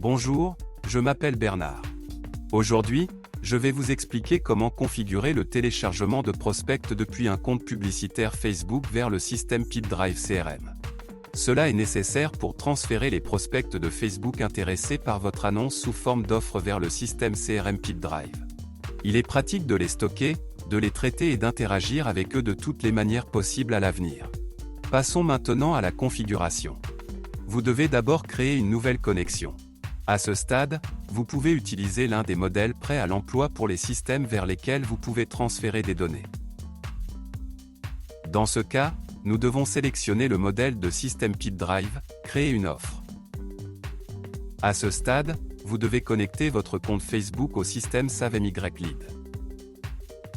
Bonjour, je m'appelle Bernard. Aujourd'hui, je vais vous expliquer comment configurer le téléchargement de prospects depuis un compte publicitaire Facebook vers le système PipDrive CRM. Cela est nécessaire pour transférer les prospects de Facebook intéressés par votre annonce sous forme d'offre vers le système CRM PipDrive. Il est pratique de les stocker, de les traiter et d'interagir avec eux de toutes les manières possibles à l'avenir. Passons maintenant à la configuration. Vous devez d'abord créer une nouvelle connexion. À ce stade, vous pouvez utiliser l'un des modèles prêts à l'emploi pour les systèmes vers lesquels vous pouvez transférer des données. Dans ce cas, nous devons sélectionner le modèle de système PipDrive, créer une offre. À ce stade, vous devez connecter votre compte Facebook au système SavMyLead.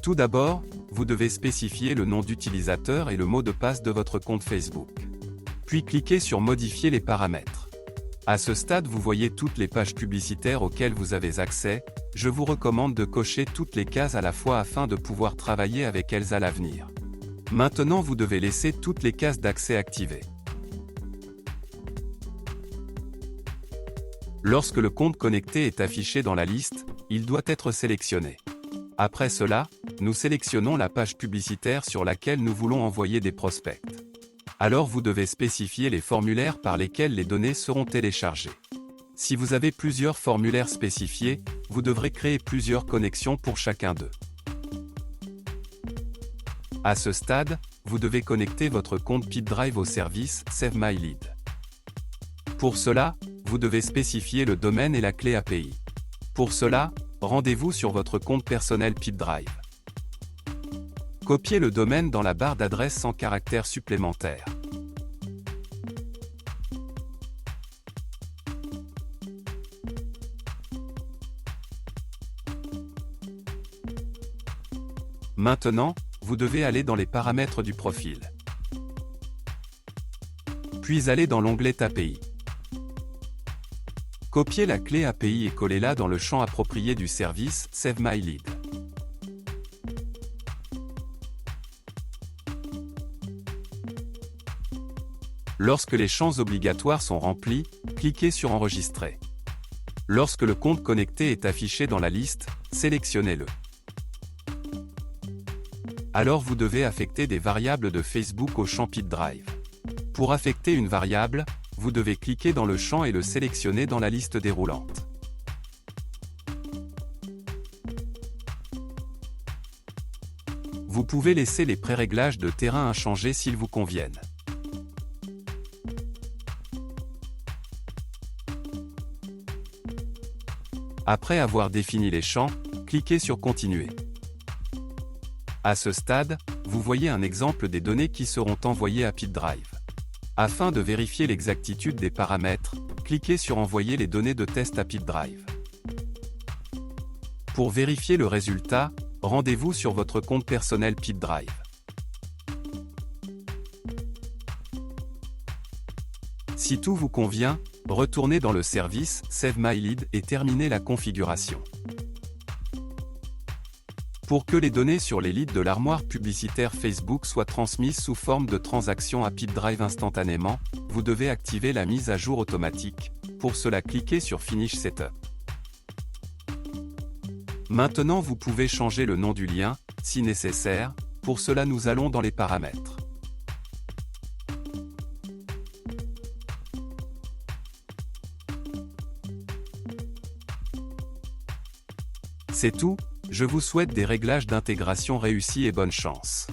Tout d'abord, vous devez spécifier le nom d'utilisateur et le mot de passe de votre compte Facebook. Puis cliquez sur Modifier les paramètres. À ce stade, vous voyez toutes les pages publicitaires auxquelles vous avez accès. Je vous recommande de cocher toutes les cases à la fois afin de pouvoir travailler avec elles à l'avenir. Maintenant, vous devez laisser toutes les cases d'accès activées. Lorsque le compte connecté est affiché dans la liste, il doit être sélectionné. Après cela, nous sélectionnons la page publicitaire sur laquelle nous voulons envoyer des prospects. Alors vous devez spécifier les formulaires par lesquels les données seront téléchargées. Si vous avez plusieurs formulaires spécifiés, vous devrez créer plusieurs connexions pour chacun d'eux. À ce stade, vous devez connecter votre compte PipDrive au service SavMyLead. Pour cela, vous devez spécifier le domaine et la clé API. Pour cela, rendez-vous sur votre compte personnel PipDrive. Copiez le domaine dans la barre d'adresse sans caractères supplémentaires. Maintenant, vous devez aller dans les paramètres du profil. Puis aller dans l'onglet API. Copiez la clé API et collez-la dans le champ approprié du service SavMyLead. Lorsque les champs obligatoires sont remplis, cliquez sur Enregistrer. Lorsque le compte connecté est affiché dans la liste, sélectionnez-le. Alors vous devez affecter des variables de Facebook au champ PipDrive. Pour affecter une variable, vous devez cliquer dans le champ et le sélectionner dans la liste déroulante. Vous pouvez laisser les préréglages de terrain inchangés s'ils vous conviennent. Après avoir défini les champs, cliquez sur Continuer. À ce stade, vous voyez un exemple des données qui seront envoyées à PipDrive. Afin de vérifier l'exactitude des paramètres, cliquez sur Envoyer les données de test à PipDrive. Pour vérifier le résultat, rendez-vous sur votre compte personnel PipDrive. Si tout vous convient, retournez dans le service SavMyLead et terminez la configuration. Pour que les données sur les leads de l'armoire publicitaire Facebook soient transmises sous forme de transactions à PipDrive instantanément, vous devez activer la mise à jour automatique. Pour cela, cliquez sur Finish Setup. Maintenant, vous pouvez changer le nom du lien, si nécessaire. Pour cela, nous allons dans les paramètres. C'est tout, je vous souhaite des réglages d'intégration réussis et bonne chance.